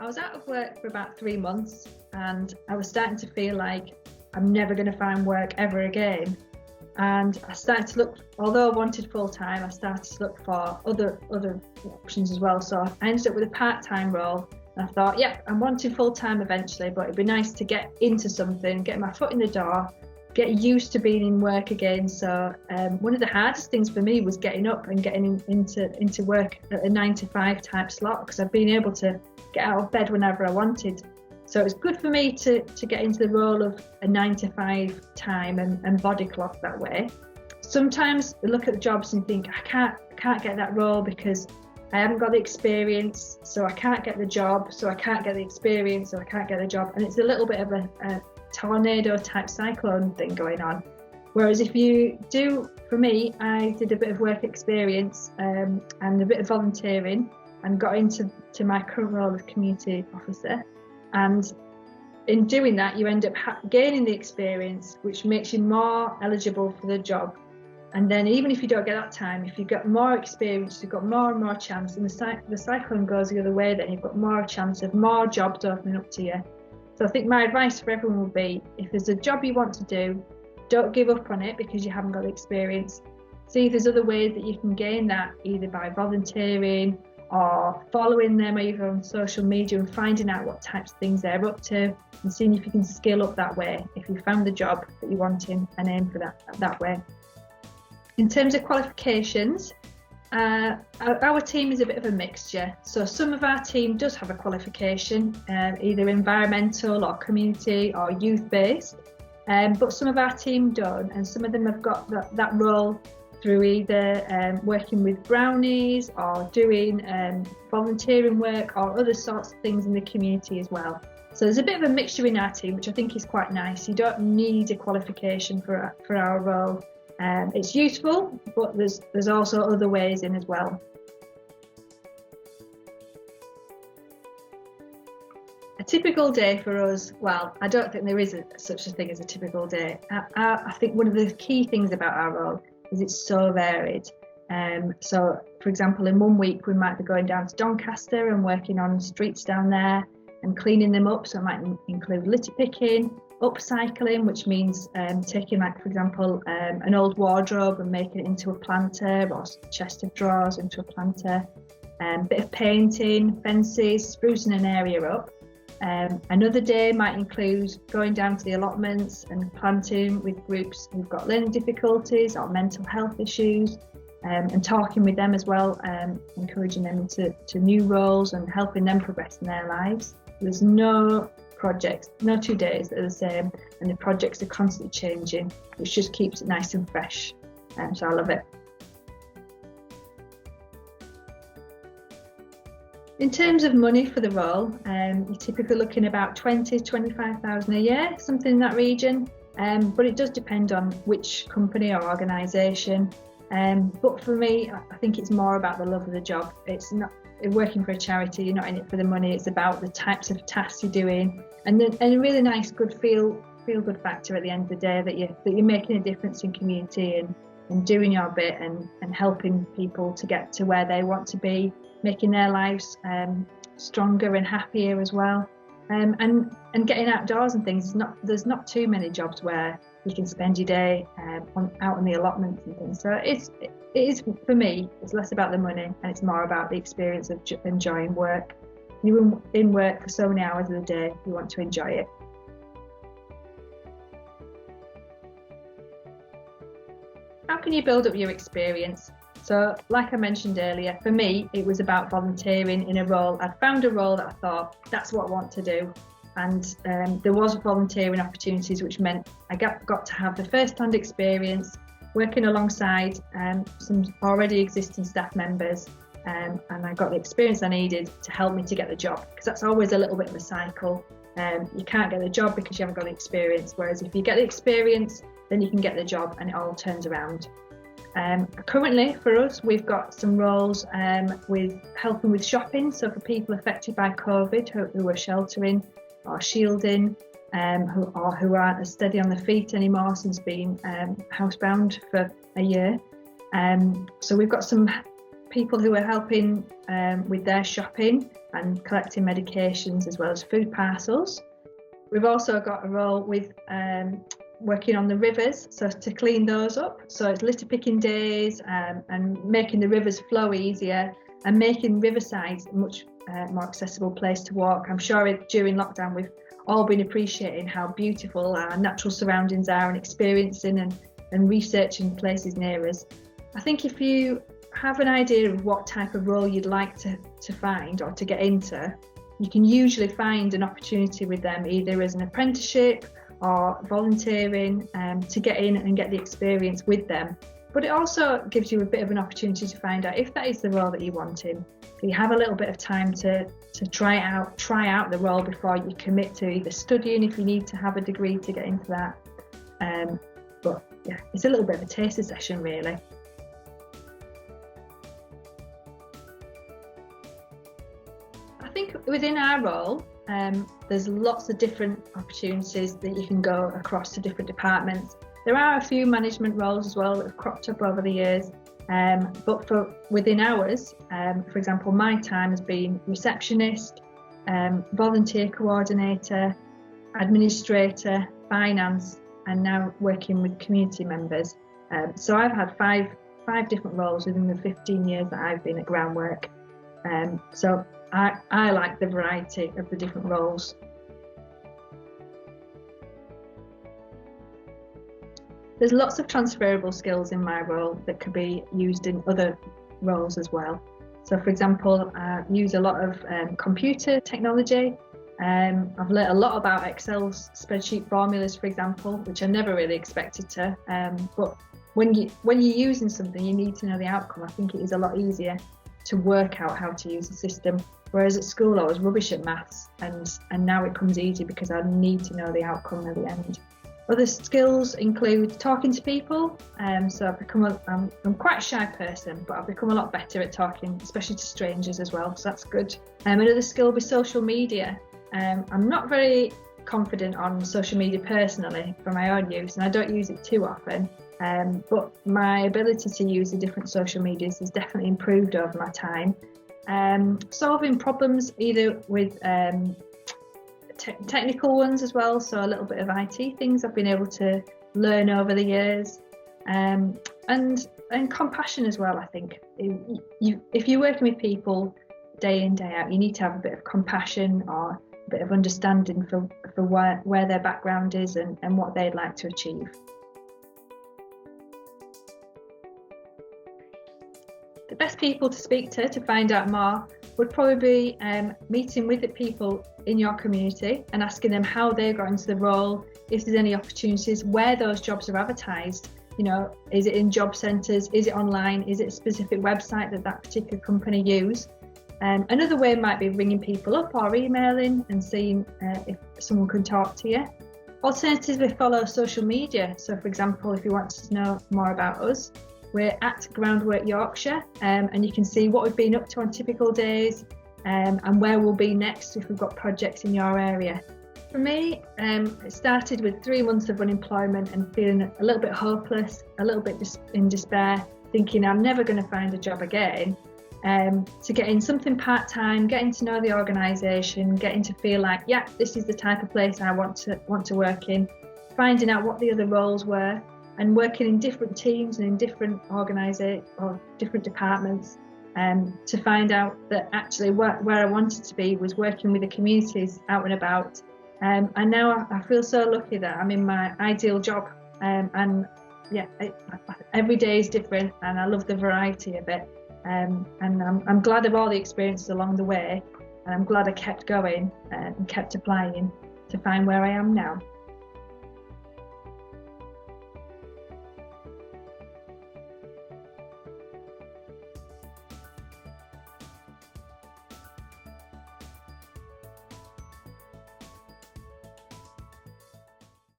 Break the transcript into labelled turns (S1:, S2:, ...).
S1: I was out of work for about 3 months and I was starting to feel like I'm never going to find work ever again. And I started to look, although I wanted full-time, I started to look for other options as well. So I ended up with a part-time role. And I thought, yeah, I'm wanting full-time eventually, but it'd be nice to get into something, get my foot in the door, get used to being in work again. So one of the hardest things for me was getting up and getting into work at a 9 to 5 type slot, because I've been able to get out of bed whenever I wanted. So it was good for me to get into the role of a 9 to 5 time and body clock that way. Sometimes I look at the jobs and think, I can't get that role because I haven't got the experience, so I can't get the job, so I can't get the experience, so I can't get the job. And it's a little bit of a tornado type cyclone thing going on. Whereas if you do, for me, I did a bit of work experience and a bit of volunteering and got into my current role of community officer. And in doing that, you end up gaining the experience, which makes you more eligible for the job. And then even if you don't get that time, if you've got more experience, you've got more and more chance, and the cyclone goes the other way, then you've got more chance of more jobs opening up to you. So I think my advice for everyone would be, if there's a job you want to do, don't give up on it because you haven't got the experience. See if there's other ways that you can gain that, either by volunteering or following them either on social media and finding out what types of things they're up to and seeing if you can scale up that way if you found the job that you're wanting and aim for that way. In terms of qualifications, our team is a bit of a mixture. So some of our team does have a qualification, either environmental or community or youth based, but some of our team don't, and some of them have got that role through either working with brownies or doing volunteering work or other sorts of things in the community as well. So there's a bit of a mixture in our team, which I think is quite nice. You don't need a qualification for our role. It's useful, but there's also other ways in as well. A typical day for us, well, I don't think there is such a thing as a typical day. I think one of the key things about our role is it's so varied. So, for example, in 1 week we might be going down to Doncaster and working on streets down there and cleaning them up. So it might include litter picking, upcycling, which means taking, like, for example, an old wardrobe and making it into a planter, or a chest of drawers into a planter. Bit of painting, fences, sprucing an area up. Another day might include going down to the allotments and planting with groups who've got learning difficulties or mental health issues, and talking with them as well, encouraging them into new roles and helping them progress in their lives. There's no projects, no 2 days that are the same, and the projects are constantly changing, which just keeps it nice and fresh. So I love it. In terms of money for the role, you're typically looking about 20,000 to 25,000 a year, something in that region. But it does depend on which company or organisation. But for me, I think it's more about the love of the job. It's not working for a charity. You're not in it for the money. It's about the types of tasks you're doing, and a really nice, good feel good factor at the end of the day that you're making a difference in community and doing your bit and helping people to get to where they want to be, making their lives stronger and happier as well, and getting outdoors and things. There's not too many jobs where you can spend your day out in the allotments and things. So it is, for me, it's less about the money and it's more about the experience of enjoying work. You're in work for so many hours of the day, you want to enjoy it. How can you build up your experience? So, like I mentioned earlier, for me, it was about volunteering in a role. I'd found a role that I thought, that's what I want to do. And there was volunteering opportunities, which meant I got to have the first-hand experience working alongside some already existing staff members, and I got the experience I needed to help me to get the job, because that's always a little bit of a cycle. You can't get the job because you haven't got the experience, whereas if you get the experience, then you can get the job and it all turns around. Currently for us, we've got some roles with helping with shopping, so for people affected by COVID who are sheltering or shielding, who aren't as steady on their feet anymore since being housebound for a year. So we've got some people who are helping with their shopping and collecting medications as well as food parcels. We've also got a role with working on the rivers, so to clean those up. So it's litter picking days and making the rivers flow easier and making riversides a much more accessible place to walk. I'm sure during lockdown we've all been appreciating how beautiful our natural surroundings are and experiencing and researching places near us. I think if you have an idea of what type of role you'd like to find or to get into, you can usually find an opportunity with them, either as an apprenticeship or volunteering to get in and get the experience with them. But it also gives you a bit of an opportunity to find out if that is the role that you want in. You have a little bit of time to try out the role before you commit to either studying if you need to have a degree to get into that. But yeah, it's a little bit of a taster session really. I think within our role, there's lots of different opportunities that you can go across to different departments. There are a few management roles as well that have cropped up over the years, but within ours, for example, my time has been receptionist, volunteer coordinator, administrator, finance, and now working with community members. So I've had five different roles within the 15 years that I've been at Groundwork. So I like the variety of the different roles. There's lots of transferable skills in my role that could be used in other roles as well. So for example, I use a lot of computer technology. I've learnt a lot about Excel spreadsheet formulas, for example, which I never really expected to. But when you're using something, you need to know the outcome. I think it is a lot easier to work out how to use the system. Whereas at school I was rubbish at maths, and now it comes easy because I need to know the outcome at the end. Other skills include talking to people. So I'm quite a shy person, but I've become a lot better at talking, especially to strangers as well. So that's good. Another skill would be social media. I'm not very confident on social media personally for my own use, and I don't use it too often. But my ability to use the different social medias has definitely improved over my time. Solving problems either with technical ones as well, so a little bit of IT things I've been able to learn over the years, and compassion as well. I think if you're working with people day in day out, you need to have a bit of compassion or a bit of understanding for where their background is and what they'd like to achieve. The best people to speak to find out more would probably be meeting with the people in your community and asking them how they got into the role, if there's any opportunities, where those jobs are advertised. You know, is it in job centres, is it online, is it a specific website that particular company use? Another way might be ringing people up or emailing and seeing if someone can talk to you. Alternatively, follow social media. So for example, if you want to know more about us, we're at Groundwork Yorkshire, and you can see what we've been up to on typical days and where we'll be next if we've got projects in your area. For me, it started with 3 months of unemployment and feeling a little bit hopeless, a little bit in despair, thinking I'm never going to find a job again. To getting something part-time, getting to know the organisation, getting to feel like, yeah, this is the type of place I want to work in, finding out what the other roles were, and working in different teams and in different organisations or different departments, to find out that actually where I wanted to be was working with the communities out and about. And now I feel so lucky that I'm in my ideal job, and yeah, every day is different, and I love the variety of it. And I'm glad of all the experiences along the way, and I'm glad I kept going and kept applying to find where I am now.